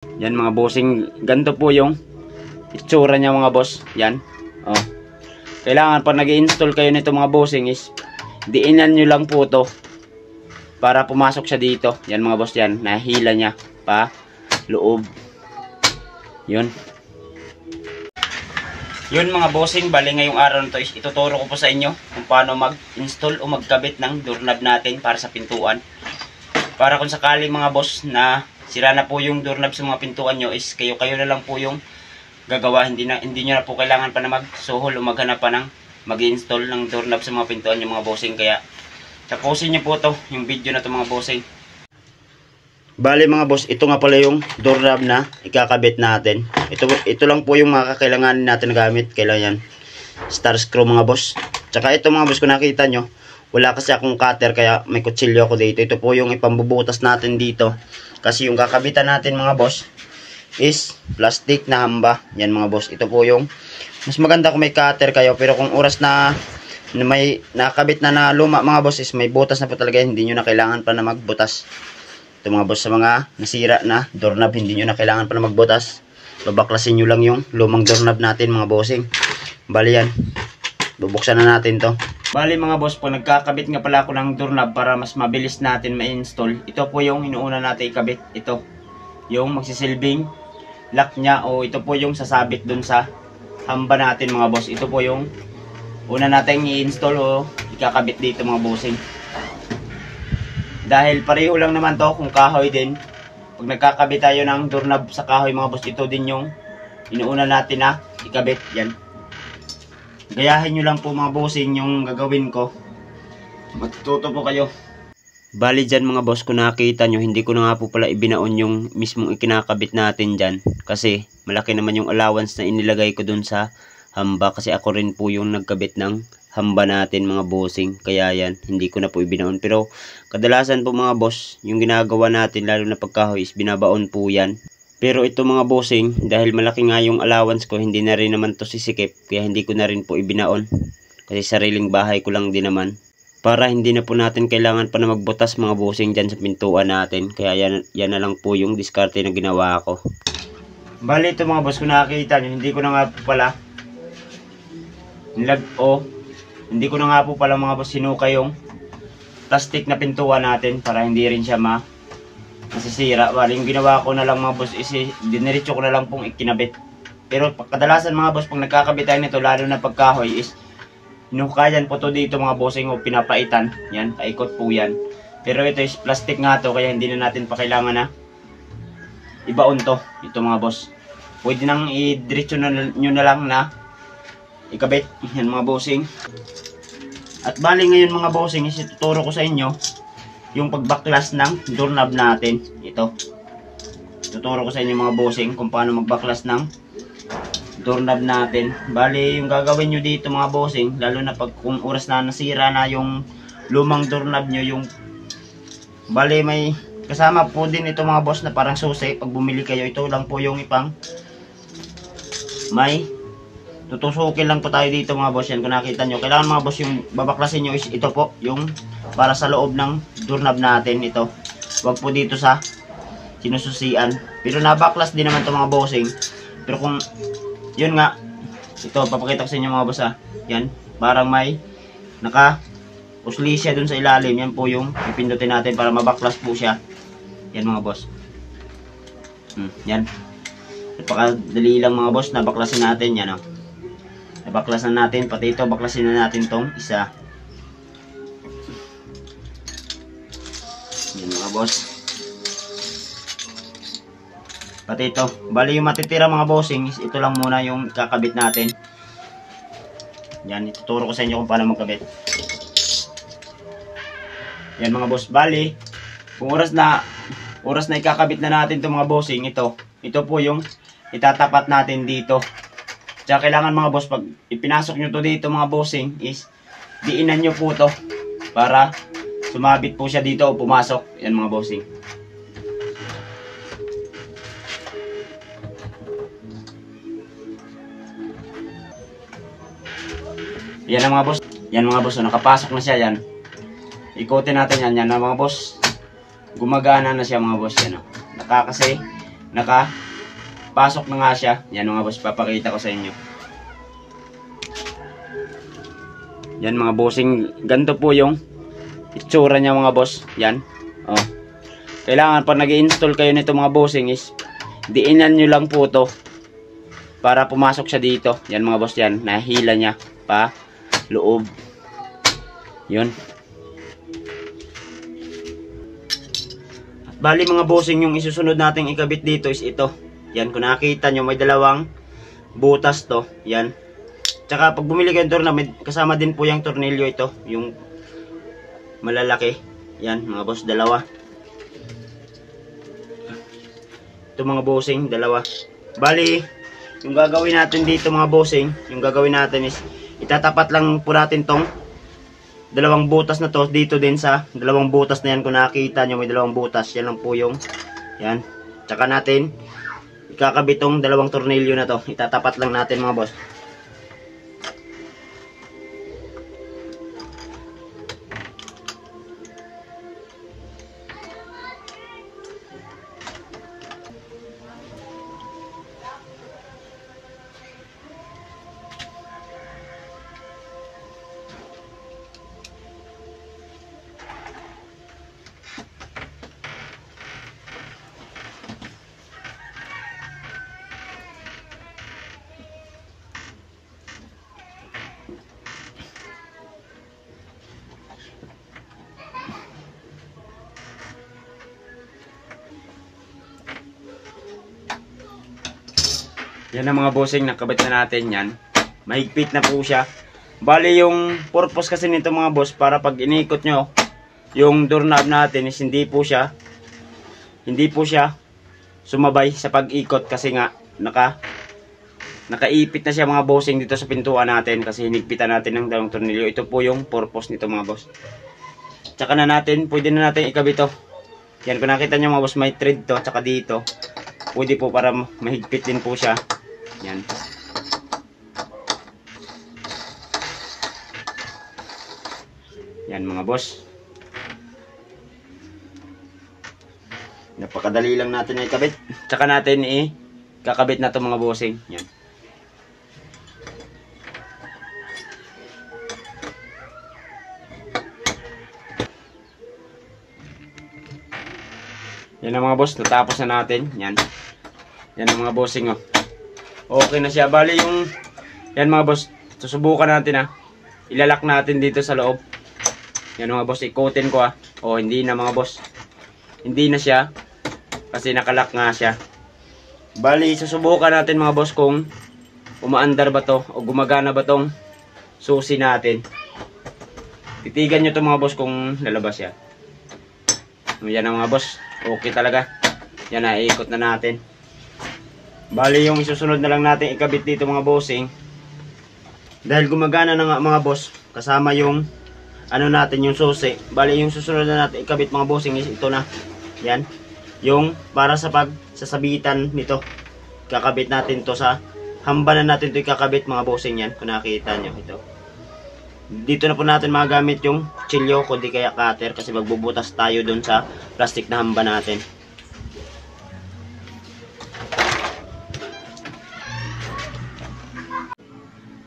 Yan mga bossing, ganito po yung itsura niya mga boss. Yan. Oh. Kailangan pag nag-i-install kayo nito mga bossing is diinan nyo lang po to para pumasok siya dito. Yan mga boss, yan. Nahila niya pa loob. Yun. Yun mga bossing, bali ngayong araw na to is ituturo ko po sa inyo kung paano mag-install o magkabit ng doorknob natin para sa pintuan. Para kung sakali mga boss na sira na po yung doorknob sa mga pintuan nyo is kayo na lang po yung gagawa. Hindi nyo na po kailangan pa na magsuhol o maghanap pa ng mag-install ng doorknob sa mga pintuan nyo mga bossing. Kaya tapusin nyo po to yung video na to mga bossing. Bali mga boss, ito nga pala yung doorknob na ikakabit natin. Ito lang po yung mga kakailanganin natin na gamit. Kailangan yan star screw mga boss. Tsaka ito mga boss, kung nakita nyo, wala kasi akong cutter kaya may kutsilyo ako dito. Ito po yung ipambubutas natin dito. Kasi yung kakabitan natin mga boss is plastic na hamba. Yan mga boss, ito po yung mas maganda kung may cutter kayo. Pero kung oras na may nakabit na luma mga boss is may butas na po talaga. Hindi nyo na kailangan pa na magbutas. Ito mga boss, sa mga nasira na doorknob, hindi nyo na kailangan pa na magbutas. Babaklasin nyo lang yung lumang doorknob natin mga bossing. Bali yan, bubuksan na natin to. Bali mga boss, po nagkakabit nga pala ako ng doorknob para mas mabilis natin ma-install. Ito po yung inuuna natin ikabit. Ito yung magsisilbing lock nya, o ito po yung sasabit dun sa hamba natin mga boss. Ito po yung una natin i-install o ikakabit dito mga bossing. Dahil pareho lang naman to kung kahoy din. Pag nagkakabit tayo ng doorknob sa kahoy mga boss, ito din yung inuuna natin na ikabit. Yan. Gayahin nyo lang po mga bossing yung gagawin ko. Matututo po kayo. Bali dyan mga boss, kung nakita nyo, hindi ko na nga po pala ibinaon yung mismong ikinakabit natin dyan. Kasi malaki naman yung allowance na inilagay ko dun sa hamba. Kasi ako rin po yung nagkabit ng hamba natin mga bossing. Kaya yan, hindi ko na po ibinaon. Pero kadalasan po mga boss, yung ginagawa natin lalo na pagkahoy is binabaon po yan. Pero ito mga bossing, dahil malaki nga yung allowance ko, hindi na rin naman to sisikip. Kaya hindi ko na rin po ibinaon. Kasi sariling bahay ko lang din naman. Para hindi na po natin kailangan pa na magbutas mga bossing dyan sa pintuan natin. Kaya yan na lang po yung diskarte na ginawa ko. Bali ito mga boss, kung nakakita nyo, hindi ko na nga po pala hindi ko na nga po pala mga boss sinuka yung plastic na pintuan natin para hindi rin siya masisira. Bali yung ginawa ko na lang mga boss is diniretso ko na lang pong ikinabit. Pero kadalasan mga boss, pag nagkakabit tayo nito lalo na pagkahoy is hinukayan po to dito mga bossing o pinapaitan. Yan, paikot po yan. Pero ito is plastic nga to kaya hindi na natin pa kailangan na ibaon to. Ito mga boss, pwede nang i-diretso nyo na lang na ikabit. Yan mga bossing. At bali ngayon mga bossing is ituturo ko sa inyo yung pagbaklas ng doorknob natin. Ito, ituturo ko sa inyo mga bossing kung paano magbaklas ng doorknob natin. Bali yung gagawin nyo dito mga bossing, lalo na pag kung oras na nasira na yung lumang doorknob nyo, yung bali may kasama po din ito mga boss na parang susi. Pag bumili kayo, ito lang po yung ipang may tutusukin lang po tayo dito mga boss. Yan, kung nakita nyo, kailangan mga boss yung babaklasin nyo is ito po yung para sa loob ng doorknob natin. Ito, wag po dito sa sinususian. Pero nabaklas din naman to mga bossing. Pero kung yun nga, ito papakita ko sa inyo mga boss ha. Yan, parang may naka usli siya dun sa ilalim. Yan po yung ipindutin natin para mabaklas po siya. Yan mga boss. Yan, napakadali lang mga boss na baklasin natin. Yan o, nabaklasan natin, pati ito baklasin na natin tong isa. Yan mga boss, pati ito. Bali yung matitira mga bossing is ito lang muna yung kakabit natin. Yan, ituturo ko sa inyo kung paano magkabit. Yan mga boss, bali kung oras na ikakabit na natin itong mga bossing, ito po yung itatapat natin dito. Tsaka kailangan mga boss, pag ipinasok nyo to dito mga bossing is diinan nyo po to para sumabit po siya dito o pumasok. Yan mga bossing. Yan ang mga boss. Yan mga boss, nakapasok na siya yan. Ikutin natin yan mga boss. Gumagana na siya mga boss yan. Kasi nakapasok na nga siya. Yan mga boss, papakita ko sa inyo. Yan mga bossing, ganito po yung itsura niya mga boss. Yan. Oh. Kailangan pag nag-i-install kayo nito mga bossing is diinan nyo lang po to para pumasok siya dito. Yan mga boss, yan. Nahila niya pa loob. Yun. At bali mga bossing, yung isusunod nating ikabit dito is ito. Yan, kung nakita nyo may dalawang butas to. Yan. Tsaka pag bumili kayo ng doorknob, kasama din po yung tornilyo ito, yung malalaki. Yan mga boss, dalawa. Ito mga bossing, dalawa. Bali, yung gagawin natin dito mga bossing, yung gagawin natin is itatapat lang po natin tong dalawang butas na to dito din sa dalawang butas na yan. Kung nakita nyo may dalawang butas, yan lang po yung yan. Tsaka natin ikakabit tong dalawang tornilyo na to, itatapat lang natin mga boss. Yan ang mga bossing, nakabit na natin yan. Mahigpit na po siya. Bali yung purpose kasi nito mga boss, para pag inikot nyo yung doorknob natin is hindi po siya sumabay sa pag-ikot, kasi nga nakaipit na siya mga bossing dito sa pintuan natin kasi hinigpitan natin ng dalawang tornilyo. Ito po yung purpose nito mga boss. Tsaka pwede na natin ikabit to. Yan, kung nakita nyo mga boss, may thread to, tsaka dito. Pwede po para mahigpit din po siya. Yan. Yan mga boss. Napakadali lang natin ikabit. Tsaka natin kakabit na to mga bossing. Yan. Yan ang mga boss, natapos na natin. Yan. Yan ang mga bossing oh. Okay na siya. Bali yan mga boss, susubukan natin ilalak natin dito sa loob. Yan mga boss, ikutin ko Oh, hindi na mga boss. Hindi na siya kasi nakalak nga siya. Bali, susubukan natin mga boss kung umaandar ba to o gumagana ba tong susi natin. Titigan nyo to mga boss kung lalabas siya. Yan ang mga boss. Okay talaga. Yan na, iikot na natin. Bali, yung isusunod na lang natin ikabit dito mga bossing. Dahil gumagana na nga mga boss, kasama yung natin yung susi. Bali, yung susunod na natin ikabit mga bossing is ito na. Yan. Yung para sa pagsasabitan nito. Kakabit natin to sa hambanan natin to ikakabit mga bossing yan. Kung nakita nyo ito. Dito na po natin magamit yung kutsilyo kundi kaya cutter kasi magbubutas tayo dun sa plastic na hamba natin.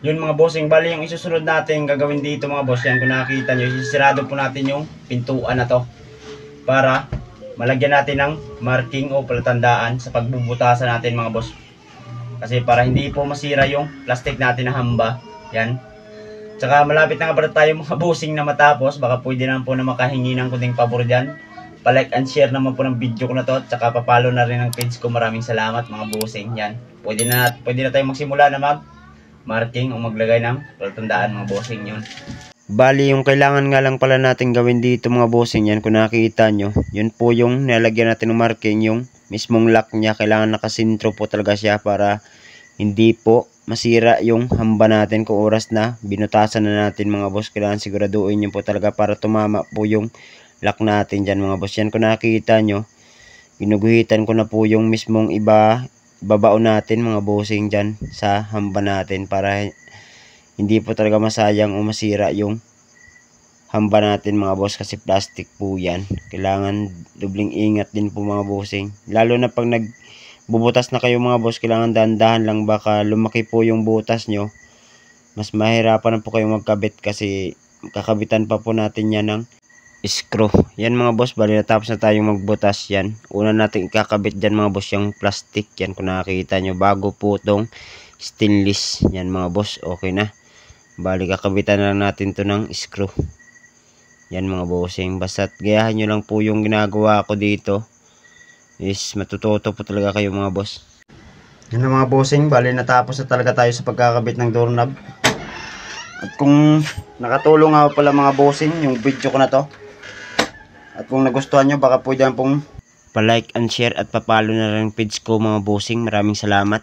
Yun mga bossing, bali yung isusunod natin gagawin dito mga boss, yan kung nakikita nyo, isisirado po natin yung pintuan na to para malagyan natin ng marking o palatandaan sa pagbubutasan natin mga boss. Kasi para hindi po masira yung plastic natin na hamba. Yan. Tsaka malapit na nga pala tayo mga bossing na matapos, baka pwede naman po na makahingi ng kunting pabor dyan. Pa-like and share naman po ng video ko na to, tsaka papalo na rin ang page ko. Maraming salamat mga bossing. Yan. Pwede na tayong magsimula na marking o maglagay ng palatandaan mga bossing yun. Bali, yung kailangan nga lang pala natin gawin dito mga bossing, yan kung nakikita nyo, yun po yung nilagyan natin ng marking, yung mismong lock niya. Kailangan nakasintro po talaga siya para hindi po masira yung hamba natin kung oras na binutasan na natin mga boss. Kailangan siguraduhin nyo po talaga para tumama po yung lock natin dyan mga boss. Yan kung nakikita nyo, ginuguhitan ko na po yung mismong babaon natin mga bossing dyan sa hamba natin para hindi po talaga masayang o masira yung hamba natin mga boss kasi plastic po yan. Kailangan dubling ingat din po mga bossing, lalo na pag bubutas na kayo mga boss, kailangan dahan-dahan lang, baka lumaki po yung butas nyo. Mas mahirapan na po kayong magkabit kasi kakabitan pa po natin yan ng screw. Yan mga boss, bali natapos na tayong magbutas yan. Una natin ikakabit dyan mga boss yung plastic yan, kung nakikita nyo, bago po tong stainless. Yan mga boss, okay na. Bali kakabitan na lang natin to ng screw. Yan mga bossing, basta't gayahan nyo lang po yung ginagawa ko dito, is matututo po talaga kayo mga boss. Yan na mga bossing, bali natapos na talaga tayo sa pagkakabit ng doorknob. At kung nakatulong nga pala mga bossing yung video ko na to, at kung nagustuhan nyo, baka pwede pong pa-like and share at pa-follow na rin page ko mga bossing. Maraming salamat.